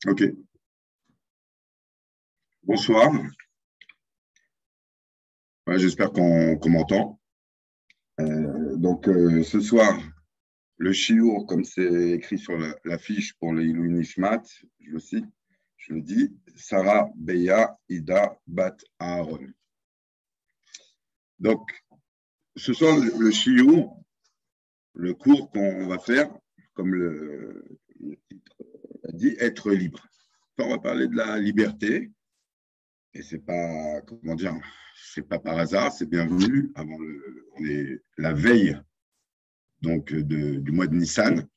Ok, bonsoir. Ouais, j'espère qu'on m'entend. Ce soir, le shiur, comme c'est écrit sur la fiche pour les Ilou Nishmat, je le cite, je le dis, Sarah Beya Ida Bat Aaron. Donc, ce soir, le shiur, le cours qu'on va faire, comme le titre a dit, être libre. On va parler de la liberté, et c'est pas, comment dire, c'est pas par hasard, c'est bienvenu. On est la veille du mois de Nissan.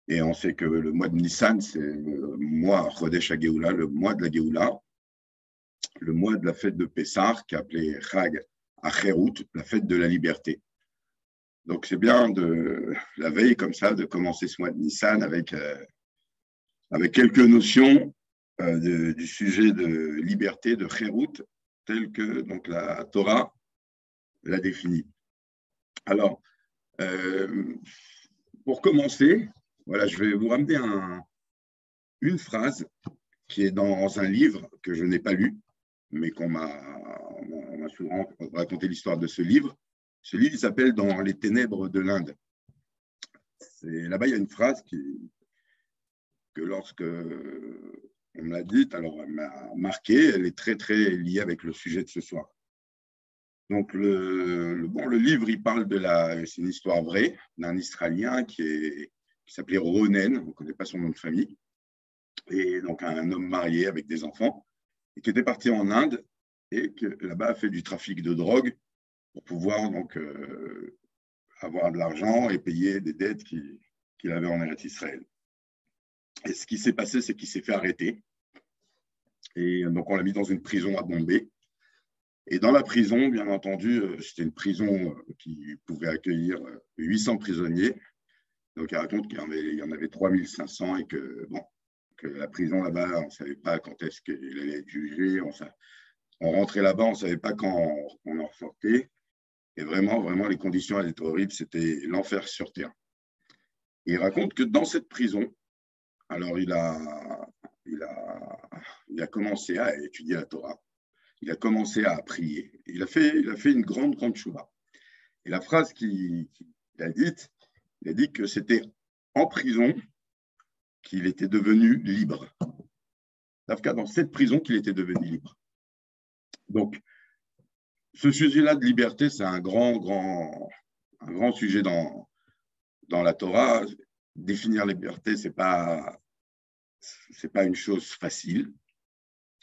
Et on sait que le mois de Nissan, c'est le mois Chodesh HaGeoula, le mois de la Géoula, le mois de la fête de Pessah, qui est appelé Chag HaCherut, la fête de la liberté. Donc c'est bien de la veille comme ça, de commencer ce mois de Nissan avec quelques notions du sujet de liberté, de Cherut, tel que donc, la Torah l'a défini. Alors, pour commencer, voilà, je vais vous ramener une phrase qui est dans un livre que je n'ai pas lu, mais on m'a souvent raconté l'histoire de ce livre. Ce livre s'appelle Dans les ténèbres de l'Inde. Là-bas, il y a une phrase que lorsque on me l'a dite, alors elle m'a marqué, elle est très, très liée avec le sujet de ce soir. Donc, le livre, il parle c'est une histoire vraie d'un Israélien qui s'appelait Ronen, on ne connaît pas son nom de famille, et donc un homme marié avec des enfants, et qui était parti en Inde et qui là-bas a fait du trafic de drogue pour pouvoir donc avoir de l'argent et payer des dettes qu'il avait en Eretz Israël. Et ce qui s'est passé, c'est qu'il s'est fait arrêter. Et donc, on l'a mis dans une prison à Bombay. Et dans la prison, bien entendu, c'était une prison qui pouvait accueillir 800 prisonniers. Donc, il raconte qu'il y en avait 3500 et que la prison là-bas, on ne savait pas quand est-ce qu'il allait être jugé. On rentrait là-bas, on ne savait pas quand on en ressortait. Et vraiment, vraiment, les conditions étaient horribles. C'était l'enfer sur terre. Et il raconte que dans cette prison, alors il a commencé à étudier la Torah. Il a commencé à prier. Il a fait une grande, grande chouva. Et la phrase qu'il a dite, il a dit que c'était en prison qu'il était devenu libre. C'est dans cette prison qu'il était devenu libre. Donc, ce sujet-là de liberté, c'est un grand sujet dans la Torah. Définir la liberté, c'est pas une chose facile.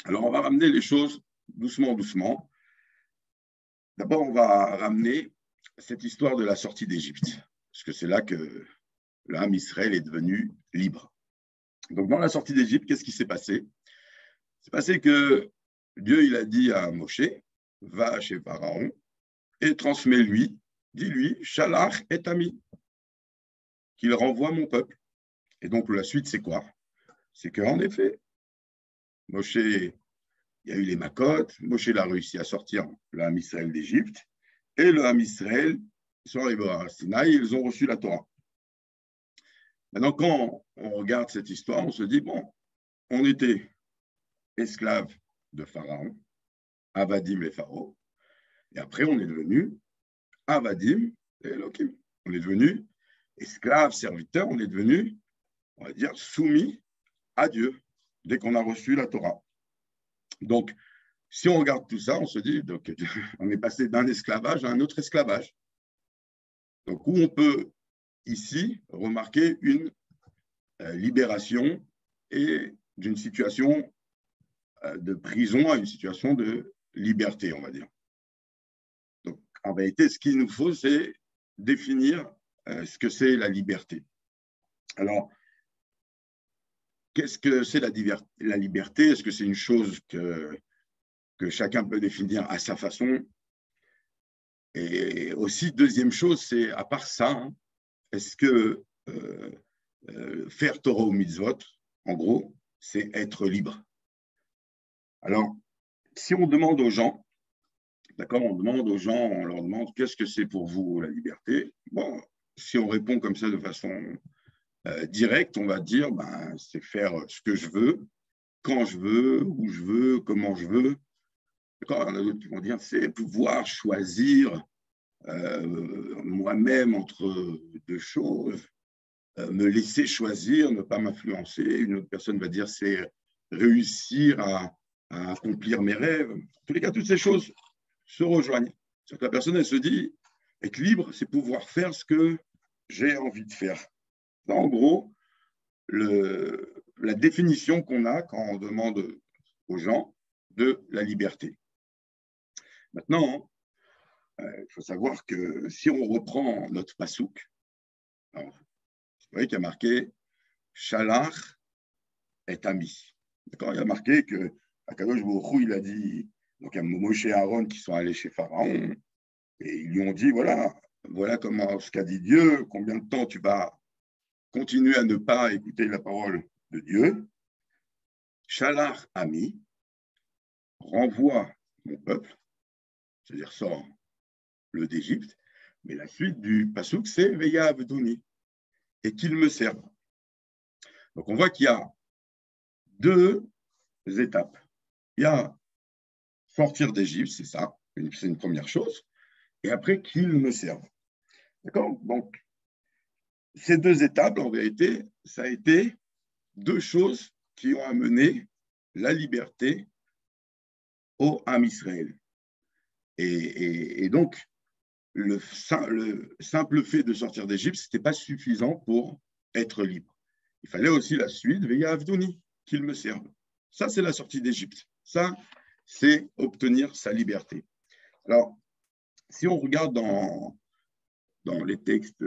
Alors, on va ramener les choses doucement, doucement. D'abord, on va ramener cette histoire de la sortie d'Égypte, parce que c'est là que l'âme Israël est devenu libre. Donc, dans la sortie d'Égypte, qu'est-ce qui s'est passé? C'est passé que Dieu, il a dit à Moshe, va chez Pharaon et transmets-lui, dis-lui, Shalach et Ami, qu'il renvoie mon peuple. Et donc, la suite, c'est quoi? C'est qu'en effet, Moshe, il y a eu les Makot, Moshe a réussi à sortir le Ham Israël d'Égypte, et le Ham Israël, ils sont arrivés à Sinaï, ils ont reçu la Torah. Maintenant, quand on regarde cette histoire, on se dit, bon, on était esclaves de Pharaon, Avadim et Pharaon, et après on est devenu Avadim et Elohim. On est devenu esclaves, serviteurs, on est devenu, on va dire, soumis à Dieu dès qu'on a reçu la Torah. Donc, si on regarde tout ça, on se dit, donc, on est passé d'un esclavage à un autre esclavage. Donc, où on peut ici remarquer une libération et d'une situation de prison à une situation de liberté, on va dire. Donc, en vérité, ce qu'il nous faut, c'est définir ce que c'est la liberté. Alors, qu'est-ce que c'est la liberté? Est-ce que c'est une chose que chacun peut définir à sa façon? Et aussi, deuxième chose, c'est à part ça, est-ce que faire Torah ou mitzvot, en gros, c'est être libre? Alors, si on demande aux gens, d'accord, on leur demande qu'est-ce que c'est pour vous la liberté? Bon, si on répond comme ça de façon direct, on va dire, ben, c'est faire ce que je veux, quand je veux, où je veux, comment je veux. D'accord, il y en a d'autres qui vont dire, c'est pouvoir choisir moi-même entre deux choses, me laisser choisir, ne pas m'influencer. Une autre personne va dire, c'est réussir à accomplir mes rêves. En tous les cas, toutes ces choses se rejoignent. C'est-à-dire que la personne, elle se dit, être libre, c'est pouvoir faire ce que j'ai envie de faire. En gros, la définition qu'on a quand on demande aux gens de la liberté. Maintenant, il faut savoir que si on reprend notre pasouk, vous voyez qu'il y a marqué Shalach et Ami. D'accord, il y a marqué que Akadosh Baruch Hu, il a dit, donc il y a Moshe et Aaron qui sont allés chez Pharaon et ils lui ont dit voilà comment ce qu'a dit Dieu, combien de temps tu vas continuer à ne pas écouter la parole de Dieu. Shalach Ami, renvoie mon peuple, c'est-à-dire sort le d'Égypte, mais la suite du pasouk, c'est Veya Avdoni, et qu'il me serve. Donc on voit qu'il y a deux étapes. Il y a sortir d'Égypte, c'est ça, c'est une première chose, et après qu'il me serve. D'accord? Donc, ces deux étapes, en vérité, ça a été deux choses qui ont amené la liberté au Ham Israël. Et donc, le simple fait de sortir d'Égypte, ce n'était pas suffisant pour être libre. Il fallait aussi la suite, Veya Avdoni, qu'il me serve. Ça, c'est la sortie d'Égypte. Ça, c'est obtenir sa liberté. Alors, si on regarde dans les textes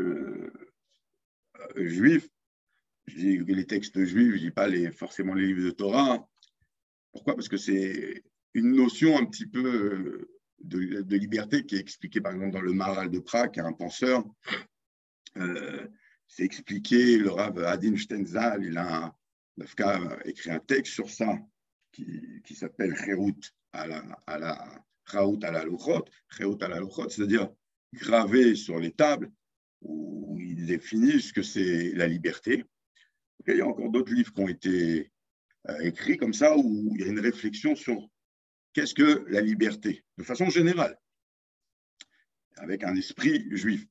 juifs, je dis les textes juifs, je ne dis pas forcément les livres de Torah. Pourquoi? Parce que c'est une notion un petit peu de liberté qui est expliquée par exemple dans le Maharal de Prague, qui est un penseur. C'est expliqué, le Rav Adin Stenzal, il a écrit un texte sur ça qui s'appelle Cherut à la Luchot, c'est-à-dire gravé sur les tables, où il définit ce que c'est la liberté. Il y a encore d'autres livres qui ont été écrits comme ça, où il y a une réflexion sur qu'est-ce que la liberté, de façon générale, avec un esprit juif.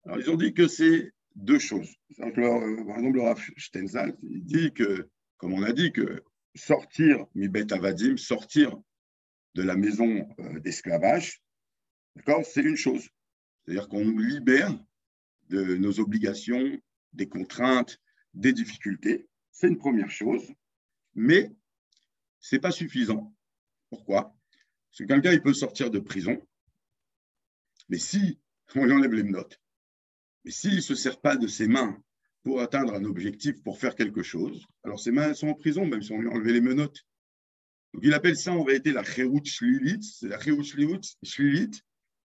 Alors, ils ont dit que c'est deux choses. Par exemple, le Rav Stenzal, il dit que, comme on a dit, que sortir mi-bet avadim, sortir de la maison d'esclavage, d'accord, c'est une chose. C'est-à-dire qu'on nous libère de nos obligations, des contraintes, des difficultés. C'est une première chose, mais ce n'est pas suffisant. Pourquoi? Parce que quelqu'un, il peut sortir de prison, mais si on lui enlève les menottes, mais s'il ne se sert pas de ses mains pour atteindre un objectif, pour faire quelque chose, alors ses mains elles sont en prison, même si on lui a enlevé les menottes. Donc il appelle ça en vérité la Cherut Shlilit, c'est la Cherut Shlilit,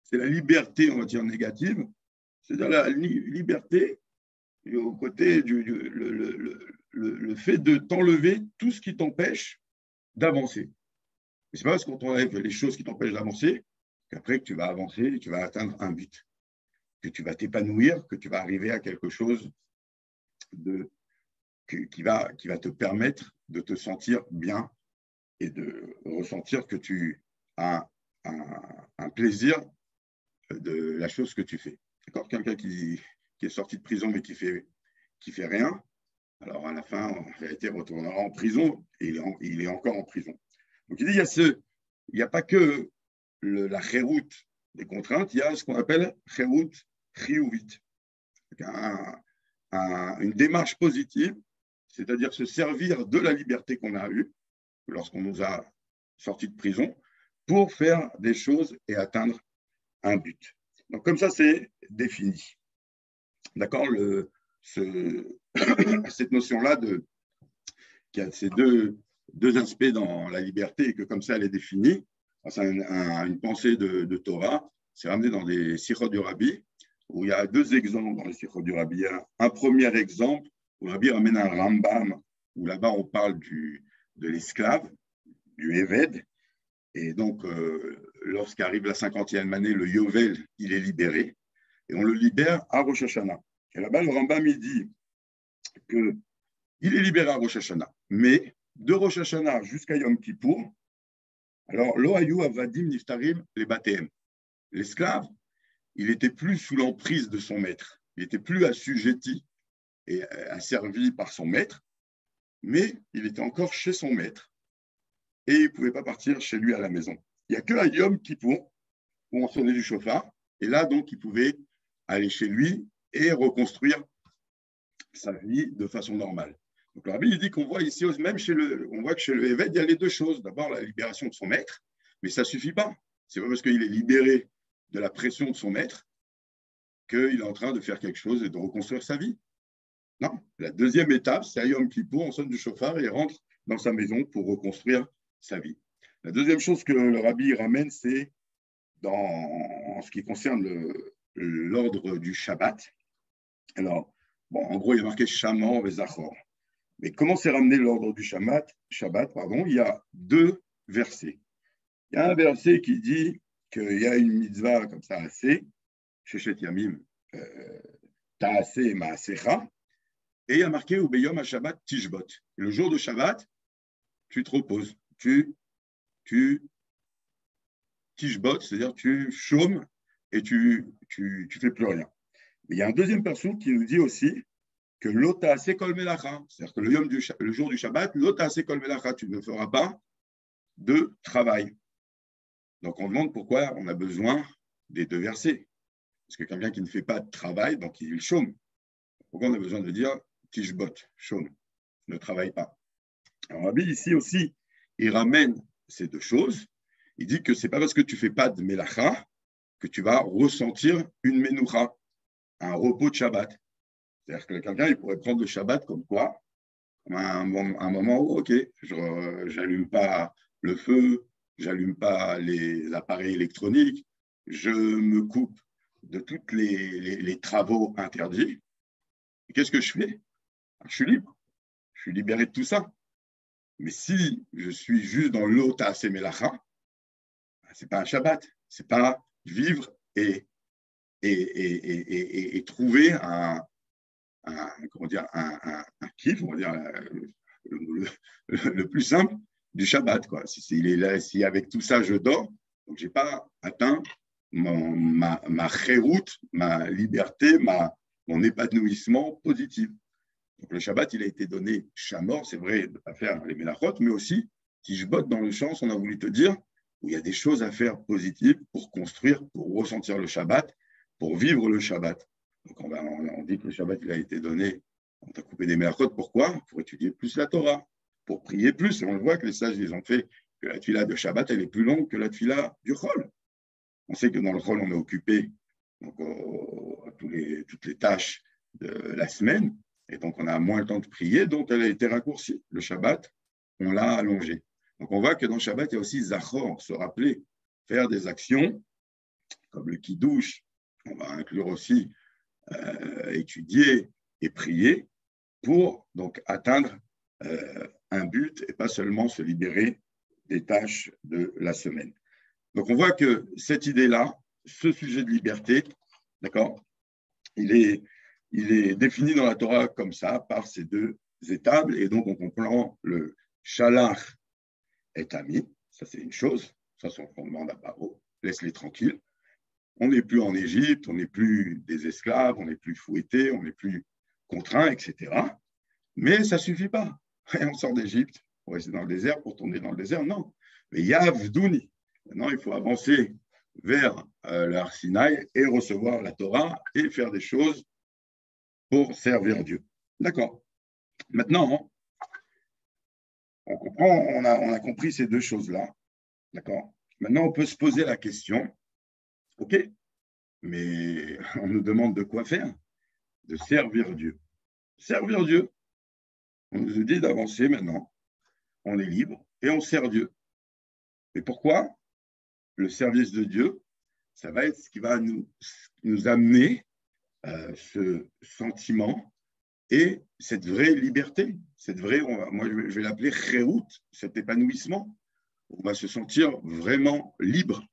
c'est la liberté, on va dire, négative, c'est-à-dire la liberté au côté le fait de t'enlever tout ce qui t'empêche d'avancer. Mais ce n'est pas parce qu'on t'enlève les choses qui t'empêchent d'avancer qu'après que tu vas avancer et tu vas atteindre un but, que tu vas t'épanouir, que tu vas arriver à quelque chose qui va te permettre de te sentir bien et de ressentir que tu as un plaisir de la chose que tu fais. D'accord? Quelqu'un qui est sorti de prison mais qui fait rien, alors à la fin, en réalité, il retournera en prison et il est encore en prison. Donc il dit, il n'y a pas que la chéroute des contraintes, il y a ce qu'on appelle chéroute chiouvite. Une démarche positive, c'est-à-dire se servir de la liberté qu'on a eue lorsqu'on nous a sortis de prison pour faire des choses et atteindre un but. Donc comme ça, c'est défini. D'accord, cette notion-là qui a ces deux aspects dans la liberté et que comme ça, elle est définie. C'est une pensée de Torah. C'est ramené dans les Sichot du Rabbi, où il y a deux exemples dans les Sichot du Rabbi. Un premier exemple, où le Rabbi ramène un Rambam, où là-bas, on parle de l'esclave, du Eved. Et donc, lorsqu'arrive la 50e année, le Yovel, il est libéré. Et on le libère à Rosh Hashanah. Et là-bas, le Rambam, il dit qu'il est libéré à Rosh Hashanah. Mais de Rosh Hashanah jusqu'à Yom Kippour, alors, lo hayu avadim niftarim les batem. L'esclave, il n'était plus sous l'emprise de son maître. Il n'était plus assujetti et asservi par son maître, mais il était encore chez son maître. Et il ne pouvait pas partir chez lui à la maison. Il n'y a que à Yom Kippour où on sonnait du chauffard. Et là, donc, il pouvait aller chez lui et reconstruire sa vie de façon normale. Donc, le rabbi, il dit qu'on voit ici, même on voit que chez le Évêque, il y a les deux choses. D'abord, la libération de son maître, mais ça ne suffit pas. C'est pas parce qu'il est libéré de la pression de son maître qu'il est en train de faire quelque chose et de reconstruire sa vie. Non, la deuxième étape, c'est à Yom Kippour, on sonne du chauffard et il rentre dans sa maison pour reconstruire sa vie. La deuxième chose que le rabbi ramène, c'est en ce qui concerne l'ordre du Shabbat. Alors, bon, en gros, il y a marqué Shaman Vezachor. Mais comment c'est ramené l'ordre du Shabbat, il y a deux versets. Il y a un verset qui dit qu'il y a une mitzvah comme ça, assez, Sheshet Yamim, Ta'ase et Maasecha, et il y a marqué Ubeyom HaShabbat Tishbot. Et le jour de Shabbat, tu te reposes, tu Tishbot, c'est-à-dire tu chômes et tu fais plus rien. Mais il y a un deuxième perso qui nous dit aussi que l'ota sekol melacha, c'est-à-dire que le jour du Shabbat, l'ota sekol melacha, tu ne feras pas de travail. Donc on demande pourquoi on a besoin des deux versets. Parce que quelqu'un qui ne fait pas de travail, donc il chôme. Pourquoi on a besoin de dire tishbot, chôme, ne travaille pas. Alors Rabbi ici aussi, il ramène ces deux choses. Il dit que ce n'est pas parce que tu ne fais pas de melacha que tu vas ressentir une menoucha, un repos de Shabbat. C'est-à-dire que quelqu'un, il pourrait prendre le Shabbat comme quoi? Un moment où, ok, je n'allume pas le feu, je n'allume pas les appareils électroniques, je me coupe de tous les travaux interdits. Et qu'est-ce que je fais? Je suis libre, je suis libéré de tout ça. Mais si je suis juste dans l'ota semelacha, ce n'est pas un Shabbat, ce n'est pas vivre et trouver un kiff, on va dire, le plus simple du Shabbat. Quoi. Si avec tout ça, je dors, donc je n'ai pas atteint ma chéroute, ma liberté, mon épanouissement positif. Donc le Shabbat, il a été donné chamor, c'est vrai, de ne pas faire les mélachot, mais aussi, si je botte dans le sens, on a voulu te dire, où il y a des choses à faire positives pour construire, pour ressentir le Shabbat, pour vivre le Shabbat. Donc on dit que le Shabbat, il a été donné, on t'a coupé des mélachot, pourquoi? Pour étudier plus la Torah, pour prier plus, et on le voit que les sages, ils ont fait que la tfila de Shabbat, elle est plus longue que la tfila du Chol. On sait que dans le Chol, on est occupé donc, toutes les tâches de la semaine, et donc on a moins le temps de prier, donc elle a été raccourcie. Le Shabbat, on l'a allongé. Donc on voit que dans le Shabbat, il y a aussi Zachor, se rappeler, faire des actions, comme le Kiddush, on va inclure aussi étudier et prier, pour donc atteindre un but et pas seulement se libérer des tâches de la semaine. Donc on voit que cette idée-là, ce sujet de liberté, d'accord, il est défini dans la Torah comme ça, par ces deux étapes, et donc on comprend le shalach et ami, ça c'est une chose, ça c'est on demande à Paro, laisse-les tranquilles. On n'est plus en Égypte, on n'est plus des esclaves, on n'est plus fouettés, on n'est plus contraints, etc. Mais ça ne suffit pas. On sort d'Égypte, pour rester dans le désert, pour tourner dans le désert, non. Mais Yavdouni, maintenant il faut avancer vers l'Ar Sinaï et recevoir la Torah et faire des choses pour servir Dieu. D'accord. Maintenant, on comprend, on a compris ces deux choses-là. D'accord. Maintenant, on peut se poser la question, ok, mais on nous demande de quoi faire? De servir Dieu. Servir Dieu. On nous dit d'avancer maintenant. On est libre et on sert Dieu. Mais pourquoi? Le service de Dieu, ça va être ce qui va nous amener ce sentiment et cette vraie liberté, cette vraie, moi je vais l'appeler chérout, cet épanouissement. On va se sentir vraiment libre.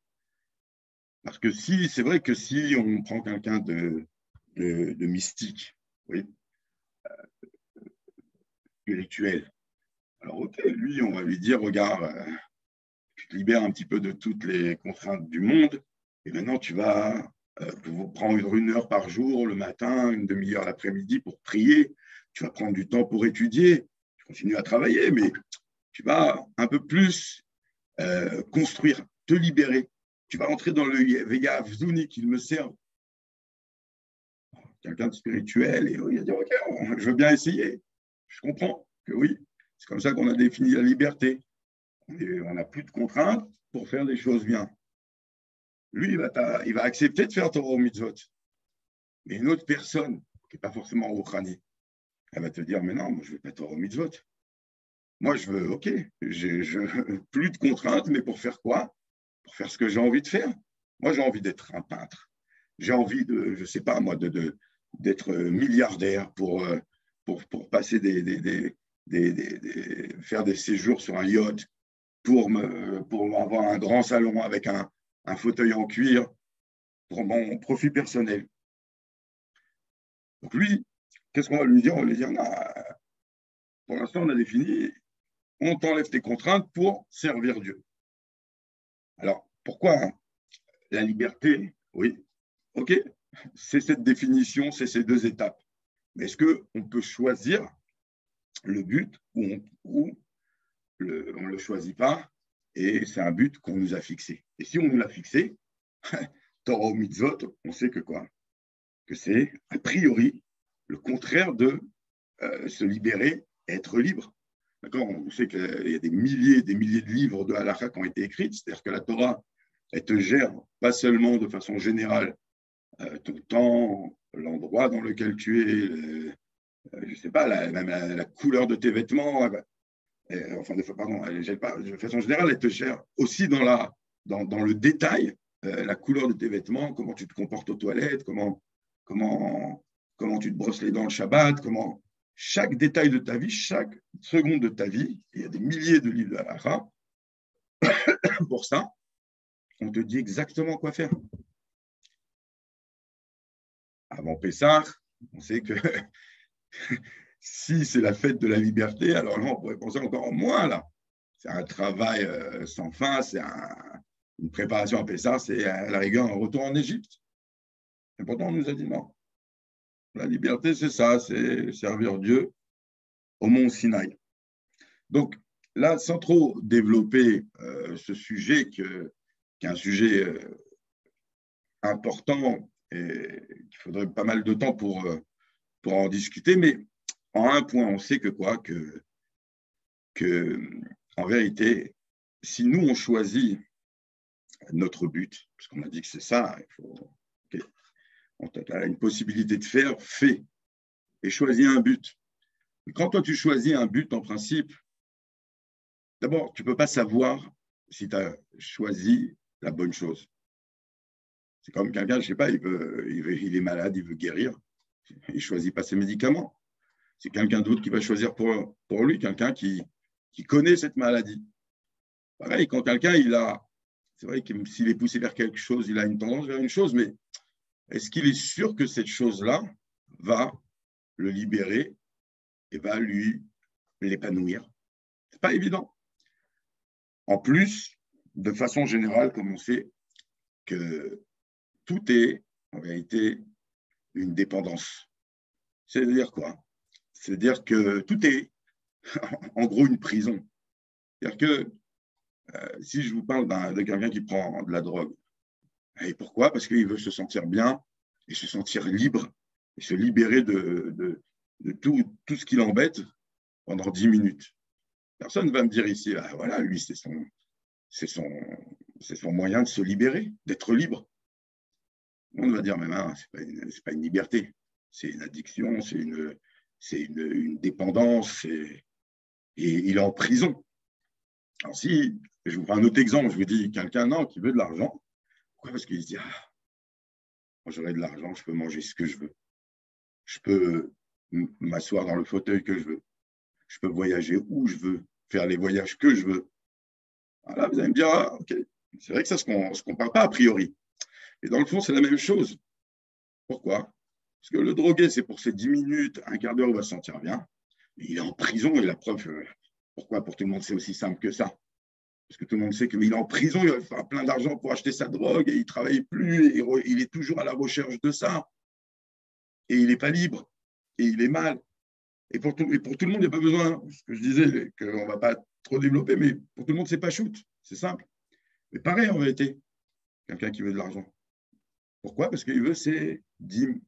Parce que si, c'est vrai que si on prend quelqu'un de mystique, oui, spirituel. Alors, ok, lui, on va lui dire, regarde, tu te libères un petit peu de toutes les contraintes du monde, et maintenant tu vas prendre 1 heure par jour le matin, une demi-heure l'après-midi pour prier, tu vas prendre du temps pour étudier, tu continues à travailler, mais tu vas un peu plus construire, te libérer. Tu vas entrer dans le Vega Avzuni qu'il me sert. Quelqu'un de spirituel, et il va dire, ok, je veux bien essayer. Je comprends que oui, c'est comme ça qu'on a défini la liberté. On n'a plus de contraintes pour faire des choses bien. Lui, il va accepter de faire Torah ou mitzvot. Mais une autre personne, qui n'est pas forcément Rouhani, elle va te dire, mais non, moi, je ne veux pas Torah ou mitzvot. Moi, je veux, ok, plus de contraintes, mais pour faire quoi? Pour faire ce que j'ai envie de faire. Moi, j'ai envie d'être un peintre. J'ai envie de, je ne sais pas moi, d'être milliardaire pour passer faire des séjours sur un yacht, pour avoir un grand salon avec un fauteuil en cuir, pour mon profit personnel. Donc lui, qu'est-ce qu'on va lui dire? On va lui dire, non, pour l'instant, on a défini, on t'enlève tes contraintes pour servir Dieu. Alors, pourquoi la liberté? Oui, ok, c'est cette définition, c'est ces 2 étapes. Mais est-ce qu'on peut choisir le but ou on ne le choisit pas et c'est un but qu'on nous a fixé? Et si on nous l'a fixé, Torah ou mitzvot, on sait que quoi? Que c'est a priori le contraire de se libérer, être libre. D'accord? On sait qu'il y a des milliers de livres de halakha qui ont été écrits, c'est-à-dire que la Torah, elle te gère pas seulement de façon générale ton temps, l'endroit dans lequel tu es, je ne sais pas, même la couleur de tes vêtements, enfin, pardon, elle gère pas, de façon générale, elle te gère aussi dans le détail, la couleur de tes vêtements, comment tu te comportes aux toilettes, comment tu te brosses les dents le Shabbat, chaque détail de ta vie, chaque seconde de ta vie, il y a des milliers de livres de halakha. Pour ça, on te dit exactement quoi faire. Avant Pessah, on sait que si c'est la fête de la liberté, alors là, on pourrait penser encore moins là. C'est un travail sans fin, c'est une préparation à Pessah, c'est à la rigueur un retour en Égypte. Et pourtant, on nous a dit non. La liberté, c'est ça, c'est servir Dieu au mont Sinaï. Donc là, sans trop développer ce sujet, qui est un sujet important et qu'il faudrait pas mal de temps pour en discuter, mais en un point, on sait que quoi? Que en vérité, si nous, on choisit notre but, parce qu'on a dit que c'est ça, on a une possibilité de faire, fais, et choisis un but. Quand toi, tu choisis un but, en principe, d'abord, tu ne peux pas savoir si tu as choisi la bonne chose. C'est comme quelqu'un, je ne sais pas, il est malade, il veut guérir, il ne choisit pas ses médicaments. C'est quelqu'un d'autre qui va choisir pour lui, quelqu'un qui connaît cette maladie. Pareil, quand quelqu'un, c'est vrai que s'il est poussé vers quelque chose, il a une tendance vers une chose, mais est-ce qu'il est sûr que cette chose-là va le libérer et va lui l'épanouir? Ce n'est pas évident. En plus, de façon générale, comme on sait que tout est en réalité une dépendance. C'est-à-dire quoi? C'est-à-dire que tout est en gros une prison. C'est-à-dire que si je vous parle de quelqu'un qui prend de la drogue, et pourquoi? Parce qu'il veut se sentir bien et se sentir libre et se libérer de tout ce qui l'embête pendant 10 minutes. Personne ne va me dire ici, ah, voilà, lui, c'est son moyen de se libérer, d'être libre. On va dire, mais non, c'est pas une liberté, c'est une addiction, c'est une dépendance, et il est en prison. Alors si, je vous prends un autre exemple, je vous dis, quelqu'un, non, qui veut de l'argent, pourquoi? Parce qu'il se dit, ah, moi j'aurai de l'argent, je peux manger ce que je veux, je peux m'asseoir dans le fauteuil que je veux, je peux voyager où je veux, faire les voyages que je veux. Alors là, vous allez me dire, ah, ok, c'est vrai que ça se compare pas a priori. Et dans le fond, c'est la même chose. Pourquoi? Parce que le drogué, c'est pour ces 10 minutes, un quart d'heure, il va se sentir bien. il est en prison et la preuve, pourquoi pour tout le monde c'est aussi simple que ça? Parce que tout le monde sait qu'il est en prison, il va faire plein d'argent pour acheter sa drogue et il ne travaille plus, et il est toujours à la recherche de ça. Et il n'est pas libre, et il est mal. Et pour tout le monde, il n'y a pas besoin, ce que je disais, qu'on ne va pas trop développer, mais pour tout le monde, c'est pas shoot, c'est simple. Mais pareil en vérité, quelqu'un qui veut de l'argent. Pourquoi? Parce qu'il veut ses 10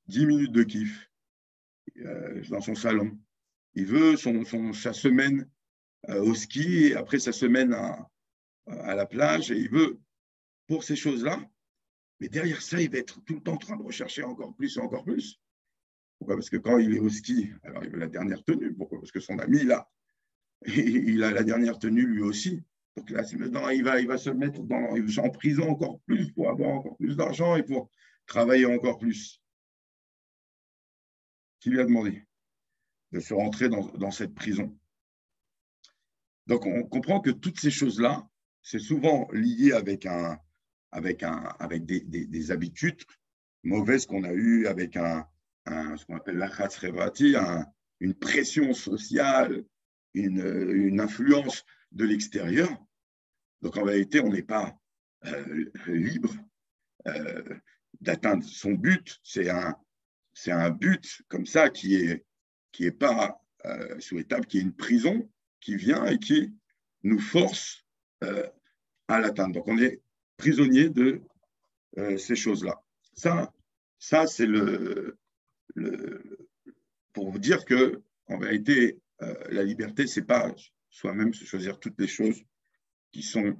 minutes de kiff dans son salon. Il veut sa semaine au ski et après sa semaine à la plage. Et il veut pour ces choses-là. Mais derrière ça, il va être tout le temps en train de rechercher encore plus et encore plus. Pourquoi? Parce que quand il est au ski, alors il veut la dernière tenue. Pourquoi? Parce que son ami, il a la dernière tenue lui aussi. Donc là, il va se mettre en prison encore plus pour avoir encore plus d'argent et pour travailler encore plus. Qui lui a demandé de se rentrer dans cette prison? Donc, on comprend que toutes ces choses-là, c'est souvent lié avec des habitudes mauvaises qu'on a eues, avec ce qu'on appelle l'achatz revati, une pression sociale, une influence de l'extérieur. Donc, en réalité, on n'est pas libre d'atteindre son but. C'est un but comme ça qui est pas souhaitable, qui est une prison qui vient et qui nous force à l'atteindre. Donc, on est prisonnier de ces choses-là. Ça c'est pour vous dire que, en vérité, la liberté, c'est pas soi-même se choisir toutes les choses qui sont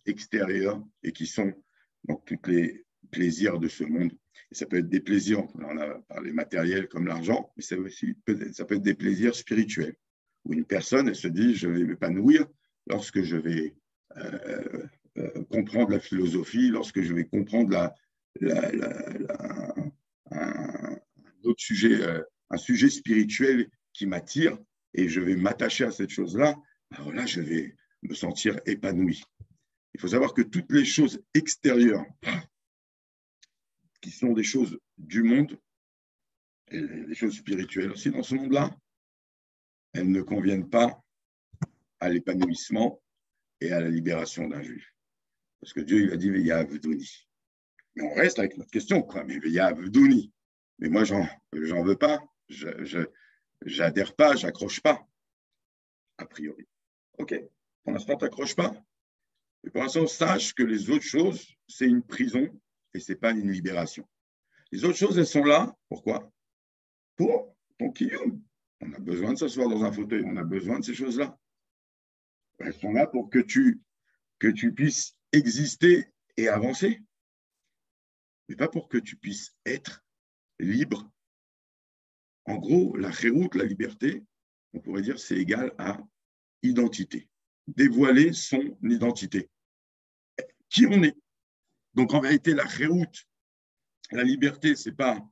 extérieures et qui sont donc tous les plaisirs de ce monde. Et ça peut être des plaisirs, on a parlé matériels comme l'argent, mais ça peut être des plaisirs spirituels, où une personne, elle se dit, je vais m'épanouir lorsque je vais comprendre la philosophie, lorsque je vais comprendre un autre sujet, un sujet spirituel qui m'attire, et je vais m'attacher à cette chose-là, alors là, je vais me sentir épanoui. Il faut savoir que toutes les choses extérieures, qui sont des choses du monde, et les choses spirituelles aussi dans ce monde-là, elles ne conviennent pas à l'épanouissement et à la libération d'un juif. Parce que Dieu, il a dit Veya Avdoni. Mais on reste avec notre question, quoi. Mais Veya Avdoni. Mais moi, j'en veux pas. J'adhère pas, j'accroche pas, a priori. OK. Pour l'instant, tu n'accroches pas. Mais pour l'instant, sache que les autres choses, c'est une prison et ce n'est pas une libération. Les autres choses, elles sont là. Pourquoi? Pour ton kiyum. On a besoin de s'asseoir dans un fauteuil. On a besoin de ces choses-là. Elles sont là pour que tu puisses exister et avancer. Mais pas pour que tu puisses être libre. En gros, la chéroute, la liberté, on pourrait dire, c'est égal à identité. Dévoiler son identité. Qui on est. Donc, en vérité, la chéroute, la liberté, ce n'est pas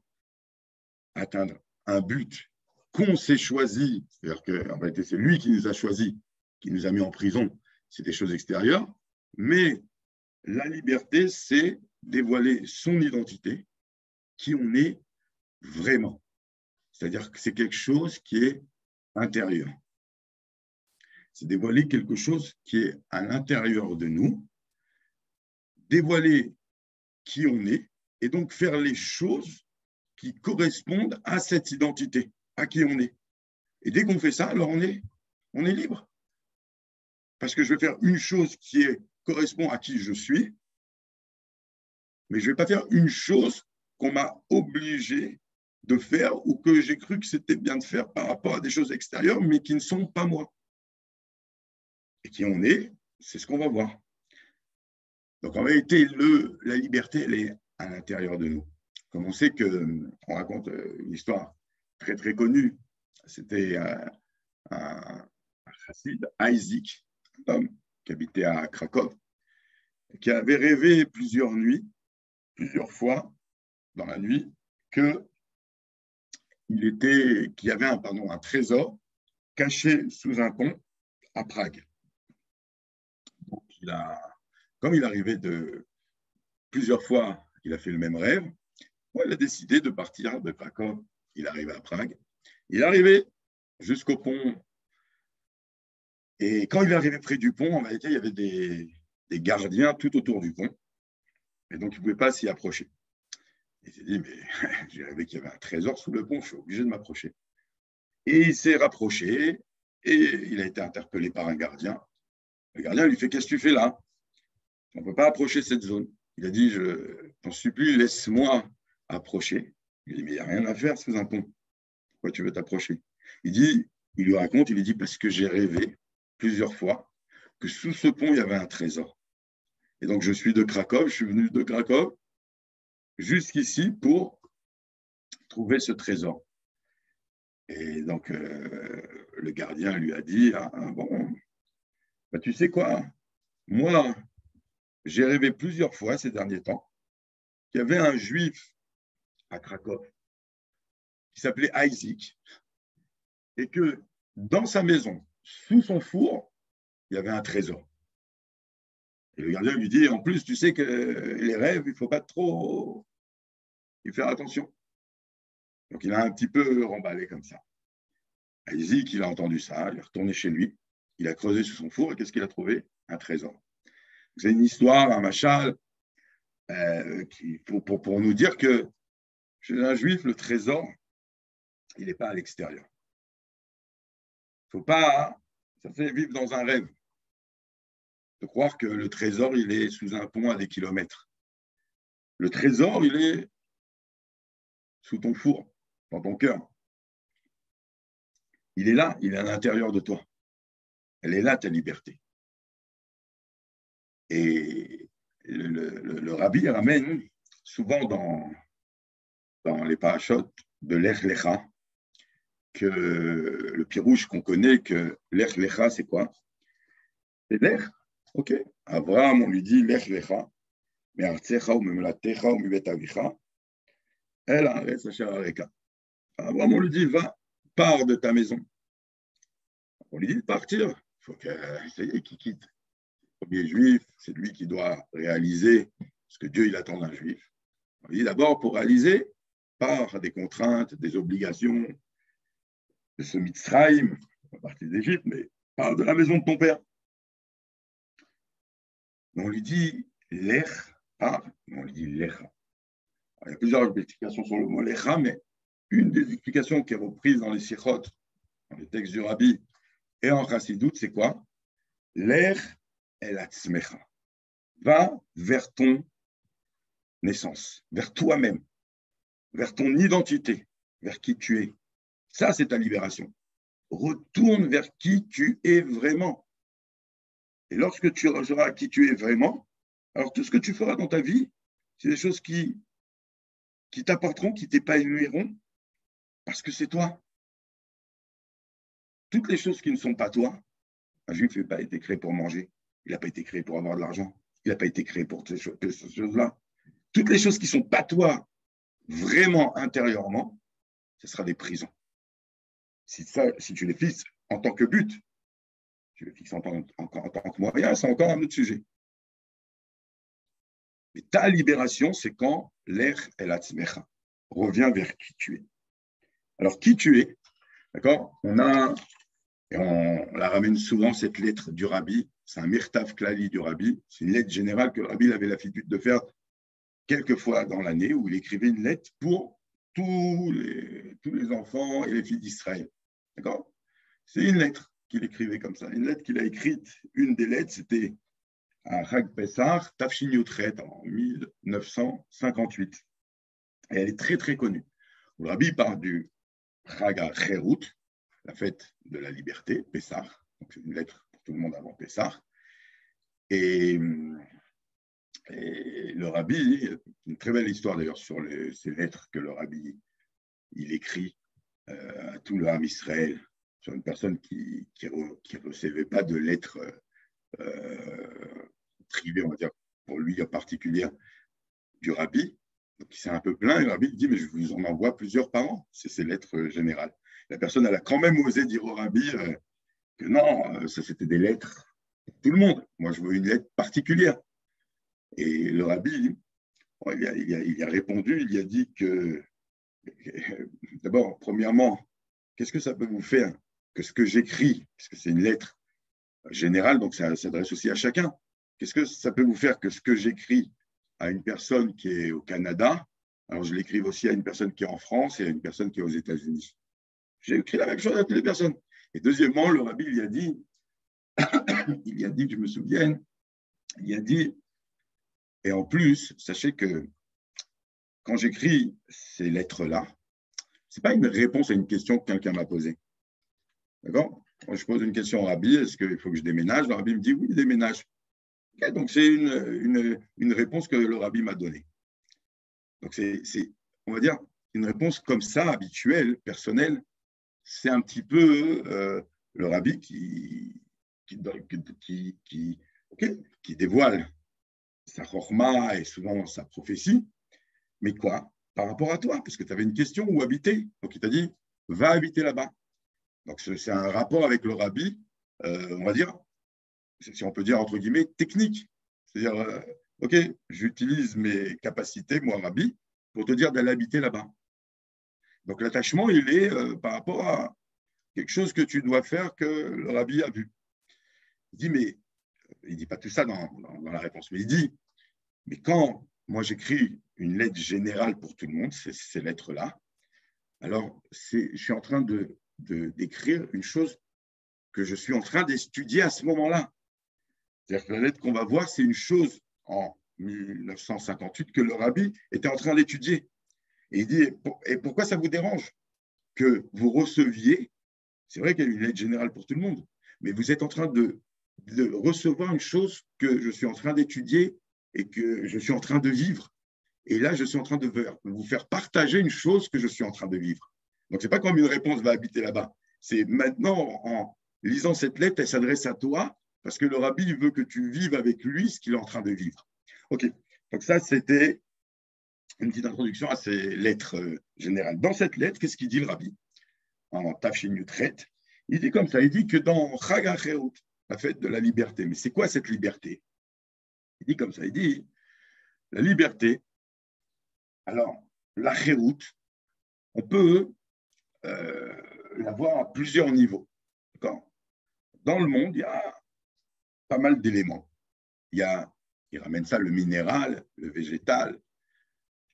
atteindre un but qu'on s'est choisi, c'est-à-dire qu'en réalité, c'est lui qui nous a choisis, qui nous a mis en prison, c'est des choses extérieures, mais la liberté, c'est dévoiler son identité, qui on est vraiment. C'est-à-dire que c'est quelque chose qui est intérieur. C'est dévoiler quelque chose qui est à l'intérieur de nous, dévoiler qui on est, et donc faire les choses qui correspondent à cette identité, à qui on est. Et dès qu'on fait ça, alors on est libre. Parce que je vais faire une chose qui correspond à qui je suis, mais je ne vais pas faire une chose qu'on m'a obligé de faire ou que j'ai cru que c'était bien de faire par rapport à des choses extérieures, mais qui ne sont pas moi. Et qui on est, c'est ce qu'on va voir. Donc en réalité, la liberté, elle est à l'intérieur de nous. Comme on sait qu'on raconte une histoire très très connue, c'était un chassid, Isaac, un homme qui habitait à Cracovie, qui avait rêvé plusieurs fois dans la nuit, qu'il y avait un trésor caché sous un pont à Prague. Donc, comme il arrivait plusieurs fois, il a fait le même rêve, il a décidé de partir de Cracovie. Il arrivait à Prague. Il est arrivé, jusqu'au pont. Et quand il est arrivé près du pont, en réalité, il y avait des gardiens tout autour du pont. Et donc, il ne pouvait pas s'y approcher. Il s'est dit, mais j'ai rêvé qu'il y avait un trésor sous le pont, je suis obligé de m'approcher. Et il s'est rapproché et il a été interpellé par un gardien. Le gardien lui fait, qu'est-ce que tu fais là? On ne peut pas approcher cette zone. Il a dit, je t'en supplie, laisse-moi approcher. Il dit, mais il n'y a rien à faire sous un pont. Pourquoi tu veux t'approcher? Il lui raconte, il lui dit, parce que j'ai rêvé plusieurs fois que sous ce pont, il y avait un trésor. Et donc, je suis de Cracovie, je suis venu de Cracovie jusqu'ici pour trouver ce trésor. Et donc, le gardien lui a dit, ah, bon, bah, tu sais quoi, moi, j'ai rêvé plusieurs fois ces derniers temps qu'il y avait un juif à Cracovie qui s'appelait Isaac et que dans sa maison, sous son four, il y avait un trésor. Et le gardien lui dit, en plus, tu sais que les rêves, il ne faut pas trop y faire attention. Donc, il a un petit peu remballé comme ça. Isaac, il a entendu ça, il est retourné chez lui, il a creusé sous son four et qu'est-ce qu'il a trouvé? Un trésor. C'est une histoire, un machal, pour nous dire que chez un juif, le trésor, il n'est pas à l'extérieur. Il ne faut pas, ça fait vivre dans un rêve, de croire que le trésor, il est sous un pont à des kilomètres. Le trésor, il est sous ton four, dans ton cœur. Il est là, il est à l'intérieur de toi. Elle est là, ta liberté. Et le rabbi ramène souvent dans les parachutes de l'Ech Lecha que le pirouche qu'on connaît, que l'Ech Lecha, c'est quoi? C'est l'Ech. Ok. Abraham, on lui dit l'Ech Lecha, mais Artsecha ou Memlatecha ou Mibet Avicha, El Haaretz Asher Areka. Abraham, on lui dit va, pars de ta maison. On lui dit de partir. Il faut que ça y est, qu'il quitte. Le premier juif, c'est lui qui doit réaliser ce que Dieu il attend d'un juif. On lui dit d'abord, pour réaliser, par des contraintes, des obligations, de ce Mitzrayim, à partir d'Égypte, mais parle de la maison de ton père. On lui dit Lech, on lui dit Lecha. Il y a plusieurs explications sur le mot Lecha, mais une des explications qui est reprise dans les Sichot, dans les textes du Rabbi, et en Chassidoute, c'est quoi? Lech el atzmecha. Va vers ton naissance, vers toi-même, vers ton identité, vers qui tu es. Ça, c'est ta libération. Retourne vers qui tu es vraiment. Et lorsque tu sauras qui tu es vraiment, alors tout ce que tu feras dans ta vie, c'est des choses qui t'apporteront, qui t'épanouiront, parce que c'est toi. Toutes les choses qui ne sont pas toi, un juif n'a pas été créé pour manger, il n'a pas été créé pour avoir de l'argent, il n'a pas été créé pour ces choses-là. Toutes les choses qui ne sont pas toi, vraiment intérieurement, ce sera des prisons. Si tu les fixes en tant que but, tu les fixes en tant que moyen, c'est encore un autre sujet. Mais ta libération, c'est quand l'Ech el atzmecha revient vers qui tu es. Alors, qui tu es, d'accord? On la ramène souvent, cette lettre du Rabbi. C'est un Mirtav Klali du Rabbi. C'est une lettre générale que le Rabbi avait l'habitude de faire quelques fois dans l'année, où il écrivait une lettre pour tous les enfants et les filles d'Israël. D'accord? C'est une lettre qu'il écrivait comme ça. Une lettre qu'il a écrite, une des lettres, c'était à Chag Pessah, Tafshin Yutret, en 1958. Et elle est très, très connue. Le Rabbi parle du Chag HaCherut, la fête de la liberté, Pessah. Donc, c'est une lettre pour tout le monde avant Pessah. Et le Rabbi, une très belle histoire d'ailleurs sur ces lettres que le Rabbi il écrit à tout le Ham Israël, sur une personne qui ne recevait pas de lettres privées, on va dire, pour lui en particulier, du Rabbi. Donc, il s'est un peu plaint et le Rabbi dit, mais je vous en envoie plusieurs par an. C'est ces lettres générales. La personne, elle a quand même osé dire au Rabbi que non, ça c'était des lettres pour tout le monde. Moi, je veux une lettre particulière. Et le Rabbi, il a répondu, il a dit que, d'abord, premièrement, qu'est-ce que ça peut vous faire que ce que j'écris, parce que c'est une lettre générale, donc ça s'adresse aussi à chacun, qu'est-ce que ça peut vous faire que ce que j'écris à une personne qui est au Canada, alors je l'écrive aussi à une personne qui est en France et à une personne qui est aux États-Unis. J'ai écrit la même chose à toutes les personnes. Et deuxièmement, le rabbi, il a dit, que je me souvienne, il a dit, et en plus, sachez que quand j'écris ces lettres-là, ce n'est pas une réponse à une question que quelqu'un m'a posée. D'accord? Moi, je pose une question au rabbi, est-ce qu'il faut que je déménage? Le rabbi me dit, oui, déménage. Okay, donc, c'est une réponse que le rabbi m'a donnée. Donc, c'est, on va dire, une réponse comme ça, habituelle, personnelle, c'est un petit peu le rabbi qui dévoile sa chorma et souvent sa prophétie. Mais quoi? Par rapport à toi, parce que tu avais une question où habiter. Donc, il t'a dit, va habiter là-bas. Donc, c'est un rapport avec le rabbi, on va dire, si on peut dire entre guillemets, technique. C'est-à-dire, OK, j'utilise mes capacités, moi, rabbi, pour te dire d'aller habiter là-bas. Donc, l'attachement, il est par rapport à quelque chose que tu dois faire que le rabbi a vu. Il dit, mais il ne dit pas tout ça dans la réponse, mais il dit, mais quand moi j'écris une lettre générale pour tout le monde, ces lettres-là, alors je suis en train d'écrire une chose que je suis en train d'étudier à ce moment-là. C'est-à-dire que la lettre qu'on va voir, c'est une chose en 1958 que le rabbi était en train d'étudier. Et il dit, et pourquoi ça vous dérange que vous receviez, c'est vrai qu'il y a une lettre générale pour tout le monde, mais vous êtes en train de recevoir une chose que je suis en train d'étudier et que je suis en train de vivre. Et là, je suis en train de vous faire partager une chose que je suis en train de vivre. Donc, ce n'est pas comme une réponse va habiter là-bas. C'est maintenant, en lisant cette lettre, elle s'adresse à toi parce que le rabbi veut que tu vives avec lui ce qu'il est en train de vivre. OK. Donc, ça, c'était une petite introduction à ces lettres générales. Dans cette lettre, qu'est-ce qu'il dit le rabbi? En Tafshin Yutret, il dit comme ça, il dit que dans Chag HaCherut, la fête de la liberté, mais c'est quoi cette liberté? Il dit comme ça, il dit, la liberté, alors, la Cherut, on peut l'avoir à plusieurs niveaux. Dans le monde, il y a pas mal d'éléments. Il ramène ça, le minéral, le végétal,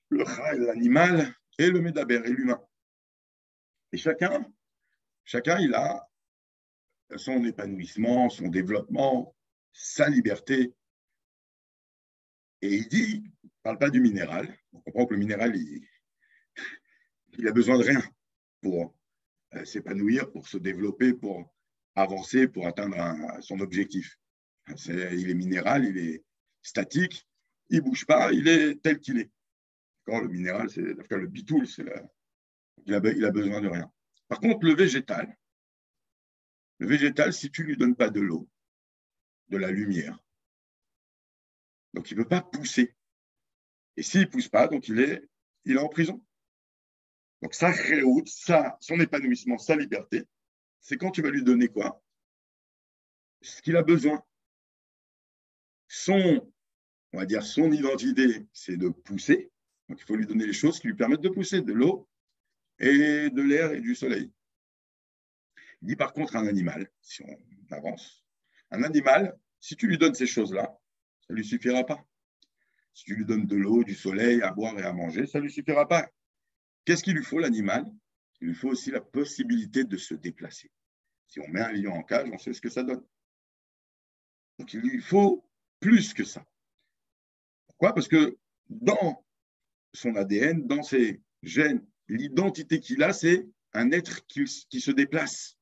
le chai, l'animal, et le médaber, et l'humain. Et chacun, il a son épanouissement, son développement, sa liberté. Et il dit, il ne parle pas du minéral. On comprend que le minéral, il a besoin de rien pour s'épanouir, pour se développer, pour avancer, pour atteindre son objectif. Il est minéral, il est statique, il ne bouge pas, il est tel qu'il est. Quand le minéral, c'est le bitoul, il a besoin de rien. Par contre, le végétal, si tu ne lui donnes pas de l'eau, de la lumière, donc il ne peut pas pousser. Et s'il ne pousse pas, donc il est en prison. Donc sa réout, son épanouissement, sa liberté, c'est quand tu vas lui donner quoi? Ce qu'il a besoin. On va dire, son identité, c'est de pousser. Donc il faut lui donner les choses qui lui permettent de pousser, de l'eau et de l'air et du soleil. Il dit par contre un animal, si on avance, un animal, si tu lui donnes ces choses-là, ça ne lui suffira pas. Si tu lui donnes de l'eau, du soleil, à boire et à manger, ça ne lui suffira pas. Qu'est-ce qu'il lui faut, l'animal? Il lui faut aussi la possibilité de se déplacer. Si on met un lion en cage, on sait ce que ça donne. Donc, il lui faut plus que ça. Pourquoi? Parce que dans son ADN, dans ses gènes, l'identité qu'il a, c'est un être qui se déplace.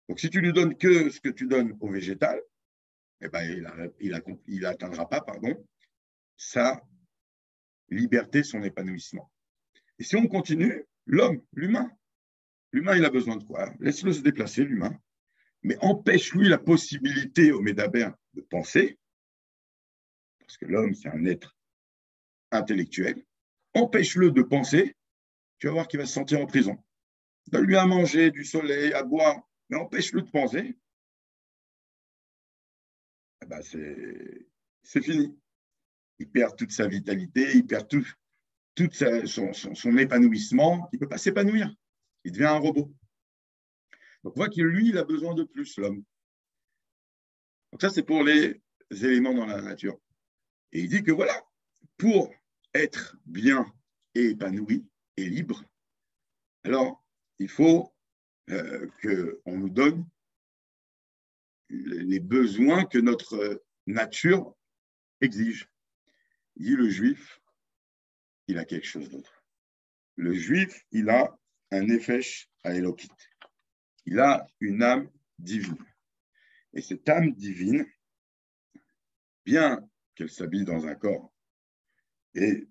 Donc, si tu lui donnes que ce que tu donnes au végétal, eh ben, il n'atteindra pas sa liberté, son épanouissement. Et si on continue, l'homme, l'humain, il a besoin de quoi? Laisse-le se déplacer, l'humain, mais empêche-lui la possibilité au médaber de penser, parce que l'homme, c'est un être intellectuel, empêche-le de penser, tu vas voir qu'il va se sentir en prison. Donne-lui à manger, du soleil, à boire, mais empêche-le de penser, eh ben c'est fini. Il perd toute sa vitalité, il perd tout son épanouissement, il ne peut pas s'épanouir. il devient un robot. Donc, on voit que lui, il a besoin de plus, l'homme. Donc, ça, c'est pour les éléments dans la nature. Et il dit que voilà, pour être bien et épanoui et libre, alors il faut qu'on nous donne les besoins que notre nature exige. Il dit le juif, il a quelque chose d'autre. Le juif, il a un nefesh à Elokit. Il a une âme divine. Et cette âme divine, bien qu'elle s'habille dans un corps et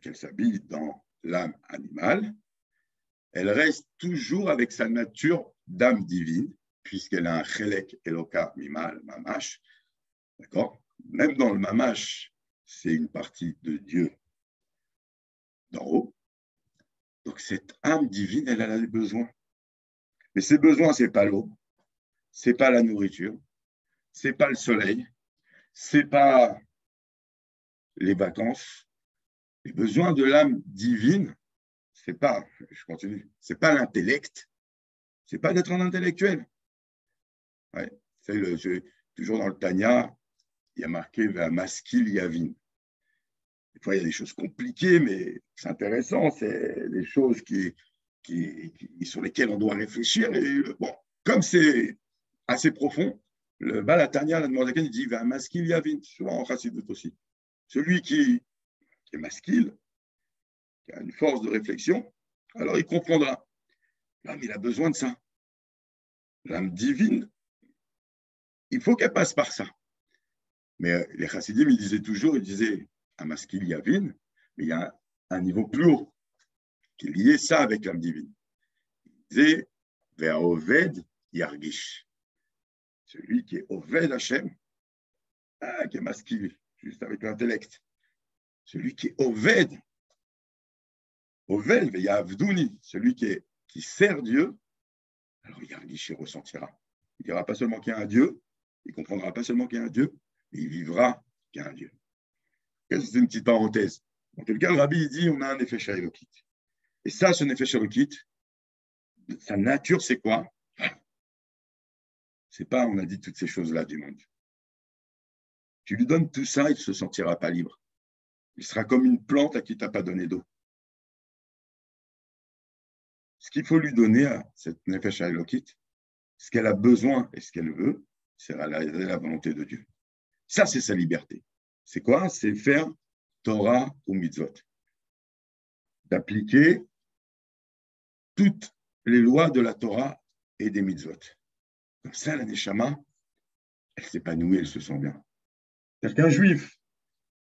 qu'elle s'habille dans l'âme animale, elle reste toujours avec sa nature d'âme divine, puisqu'elle a un chelek eloka mimal mamash. D'accord? Même dans le mamash, c'est une partie de Dieu d'en haut. Donc cette âme divine, elle a des besoins. Mais ces besoins, ce n'est pas l'eau, ce n'est pas la nourriture, ce n'est pas le soleil, ce n'est pas les vacances. Les besoins de l'âme divine, c'est pas, je continue, c'est pas l'intellect, c'est pas d'être un intellectuel. Ouais, toujours dans le Tanya, il y a marqué Maskil Yavin. Des fois, il y a des choses compliquées, mais c'est intéressant. C'est des choses sur lesquelles on doit réfléchir. Et bon, comme c'est assez profond, le Balatania, la demande il dit Maskil Yavin, souvent en Chassidut aussi. Celui qui est maskil, qui a une force de réflexion, alors il comprendra. L'âme, il a besoin de ça. L'âme divine, il faut qu'elle passe par ça. Mais les chassidim, ils disaient à maskil yavin, mais il y a un niveau plus haut qui est lié ça avec l'âme divine. Ils disaient vers Oved Yargish. Celui qui est Oved Hashem, qui est maskil, juste avec l'intellect. Celui qui est Oved, Oved Yavduni, celui qui sert Dieu, alors Yargish, il ressentira. Il ne dira pas seulement qu'il y a un Dieu, il ne comprendra pas seulement qu'il y a un Dieu, mais il vivra qu'il y a un Dieu. C'est une petite parenthèse. En tout cas, le rabbi il dit on a un effet Elokit. Et ça, ce effet Elokit, sa nature, c'est quoi? C'est pas, on a dit toutes ces choses-là du monde. Tu lui donnes tout ça, il ne se sentira pas libre. Il sera comme une plante à qui tu n'as pas donné d'eau. Ce qu'il faut lui donner à cette Nefesh Elokit, ce qu'elle a besoin et ce qu'elle veut, c'est la volonté de Dieu. Ça, c'est sa liberté. C'est quoi? C'est faire Torah ou mitzvot. D'appliquer toutes les lois de la Torah et des mitzvot. Comme ça, la Neshama, elle s'épanouit, elle se sent bien. C'est qu'un juif,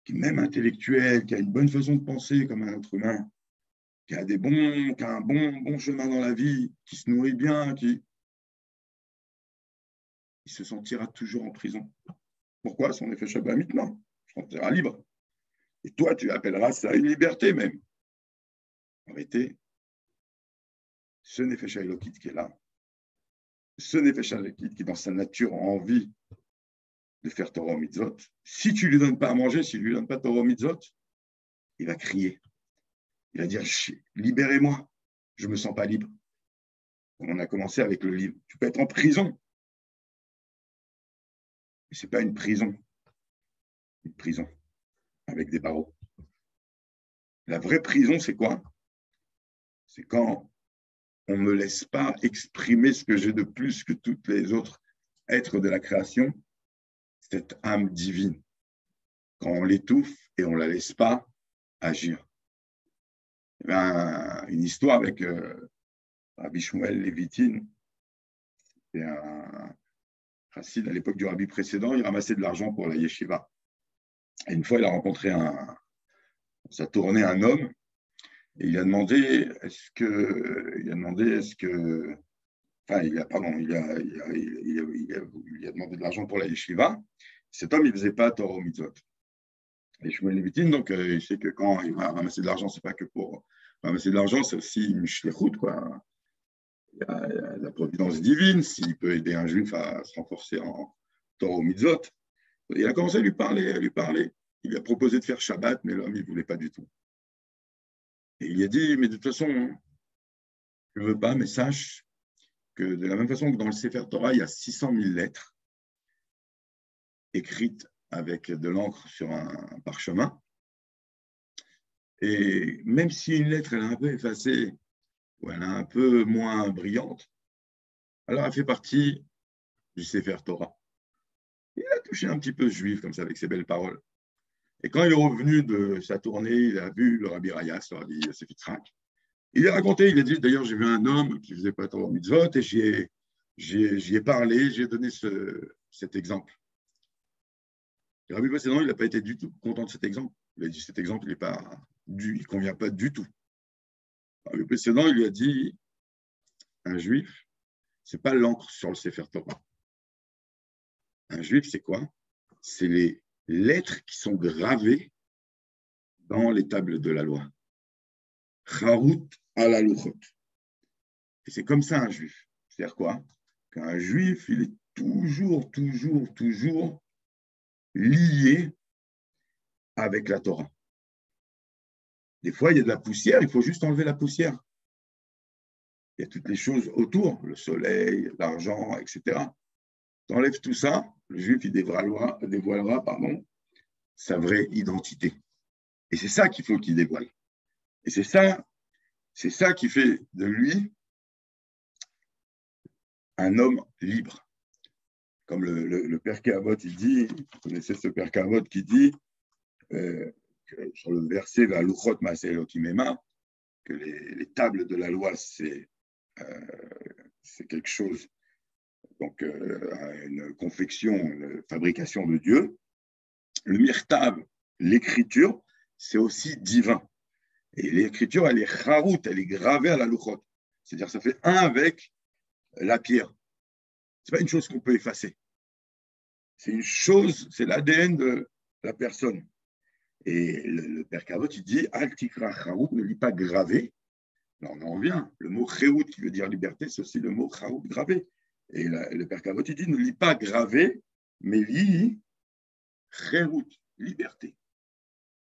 qui est même intellectuel, qui a une bonne façon de penser comme un être humain, qui a un bon chemin dans la vie, qui se nourrit bien, il se sentira toujours en prison. Pourquoi? Son effet Shabbat, non, il se sentira libre. Et toi, tu appelleras ça une liberté même. En réalité, ce Nefesh Elokit qui est là, ce Nefesh Elokit qui, dans sa nature, a envie de faire Torah mitzvot, si tu ne lui donnes pas à manger, si tu ne lui donnes pas Torah mitzvot, il va crier. Il va dire libérez-moi, je ne me sens pas libre. On a commencé avec le livre. Tu peux être en prison, mais ce n'est pas une prison avec des barreaux. La vraie prison, c'est quoi? C'est quand on ne me laisse pas exprimer ce que j'ai de plus que tous les autres êtres de la création, cette âme divine. Quand on l'étouffe et on ne la laisse pas agir. Il y avait une histoire avec Rabbi Shmuel Levitin, c'est un chassid à l'époque du rabbi précédent, il ramassait de l'argent pour la yeshiva. Et une fois, il a rencontré sa tournée un homme, et il a demandé il a demandé de l'argent pour la yeshiva. Cet homme, il ne faisait pas Torah mitzvot. Et Shmuel Levitin, donc, il sait que quand il va ramasser de l'argent, ce n'est pas que pour ramasser de l'argent, c'est aussi une shlichut, quoi. Il y a la providence divine, s'il peut aider un juif à se renforcer en Torah mitzvot. Il a commencé à lui parler. Il lui a proposé de faire Shabbat, mais l'homme, il ne voulait pas du tout. Et il lui a dit, mais de toute façon, je ne veux pas, mais sache que de la même façon que dans le Sefer Torah, il y a 600 000 lettres écrites avec de l'encre sur un parchemin. Et même si une lettre elle est un peu effacée ou elle est un peu moins brillante, alors elle fait partie du Sefer Torah. Il a touché un petit peu juif comme ça avec ses belles paroles. Et quand il est revenu de sa tournée, il a vu le Rabbi Rayas, le Rabbi Yosef Yitzhak. Il a raconté, il a dit, d'ailleurs, j'ai vu un homme qui ne faisait pas Torah Mitzvot et j'y ai parlé, j'ai donné cet exemple. Le Rabbi précédent, il n'a pas été du tout content de cet exemple. Il a dit, cet exemple, il ne convient pas du tout. Le Rabbi précédent, il lui a dit, un juif, ce n'est pas l'encre sur le Sefer Torah. Un juif, c'est quoi? C'est les lettres qui sont gravées dans les tables de la loi. Charut à la luchot. Et c'est comme ça un juif. C'est-à-dire quoi? Qu'un juif, il est toujours lié avec la Torah. Des fois, il y a de la poussière, il faut juste enlever la poussière. Il y a toutes les choses autour, le soleil, l'argent, etc. Tu enlèves tout ça, le juif, il dévoilera sa vraie identité. Et c'est ça qu'il faut qu'il dévoile. Et c'est ça qui fait de lui un homme libre. Comme le Père Kavot, il dit, vous connaissez ce Père Kavot qui dit, sur le verset la Luchot Maaseh Elokim Ema, que les tables de la loi, c'est quelque chose, donc une confection, une fabrication de Dieu. Le Mirtav, l'écriture, c'est aussi divin. Et l'écriture, elle est charout, elle est gravée à la Luchot. C'est-à-dire, ça fait un avec la pierre. Ce n'est pas une chose qu'on peut effacer. C'est une chose, c'est l'ADN de la personne. Et le Père Kavot, il dit Al tikra charout, ne lis pas gravé. Là, on en revient. Le mot charout, qui veut dire liberté, c'est aussi le mot charout, gravé. Et le Père Kavot, il dit ne lis pas gravé, mais lis charout, liberté.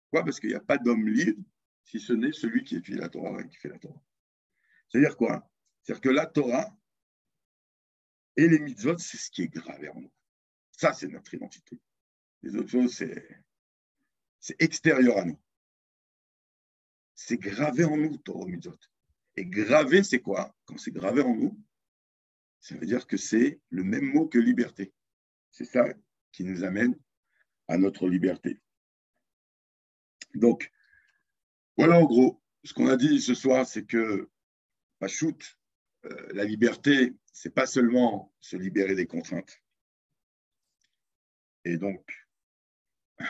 Pourquoi? Parce qu'il n'y a pas d'homme libre si ce n'est celui qui étudie la Torah et qui fait la Torah. C'est-à-dire quoi? C'est-à-dire que la Torah et les mitzvot, c'est ce qui est gravé en nous. Ça, c'est notre identité. Les autres choses, c'est extérieur à nous. C'est gravé en nous, Torah mitzvot. Et gravé, c'est quoi? Quand c'est gravé en nous, ça veut dire que c'est le même mot que liberté. C'est ça qui nous amène à notre liberté. Donc, voilà en gros, ce qu'on a dit ce soir, c'est que Pachout, la liberté, c'est pas seulement se libérer des contraintes. Et donc,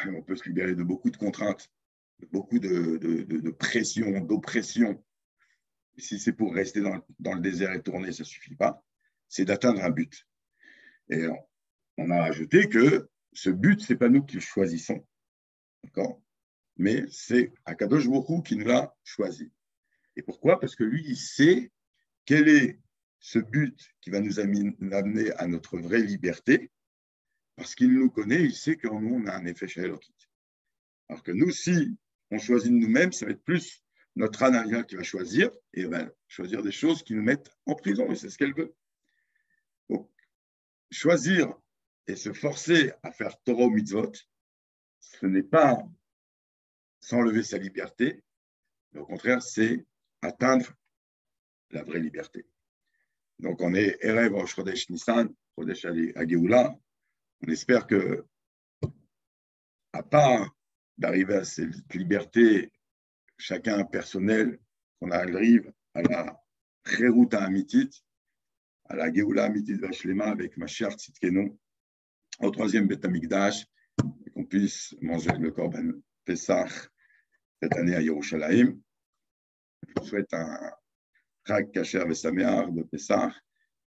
on peut se libérer de beaucoup de contraintes, de beaucoup de pression, d'oppression. Si c'est pour rester dans le désert et tourner, ça ne suffit pas. C'est d'atteindre un but. Et on a ajouté que ce but, ce n'est pas nous qui le choisissons. D'accord? Mais c'est Akadosh Baruch Hu qui nous l'a choisi. Et pourquoi? Parce que lui, il sait quel est ce but qui va nous amener à notre vraie liberté. Parce qu'il nous connaît, il sait qu'en nous, on a un effet Elokit. Alors que nous, si on choisit de nous-mêmes, ça va être plus notre anaria qui va choisir, et va choisir des choses qui nous mettent en prison, et c'est ce qu'elle veut. Donc, choisir et se forcer à faire Torah ou mitzvot, ce n'est pas s'enlever sa liberté, mais au contraire, c'est atteindre la vraie liberté. Donc, on est Erev Rosh Chodesh Nissan, Chodesh Hageoula. On espère que, à part d'arriver à cette liberté, chacun personnel, qu'on arrive à la Cheruta Amitit, à la Geoula Amitit Vashlema avec Mashiach Tzidkenu, au troisième Beth Amikdash, et qu'on puisse manger le Korban Pesach cette année à Yerushalayim. Je vous souhaite un Chag Kasher Vesameach de Pesach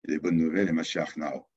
et des bonnes nouvelles et Mashiach Nao.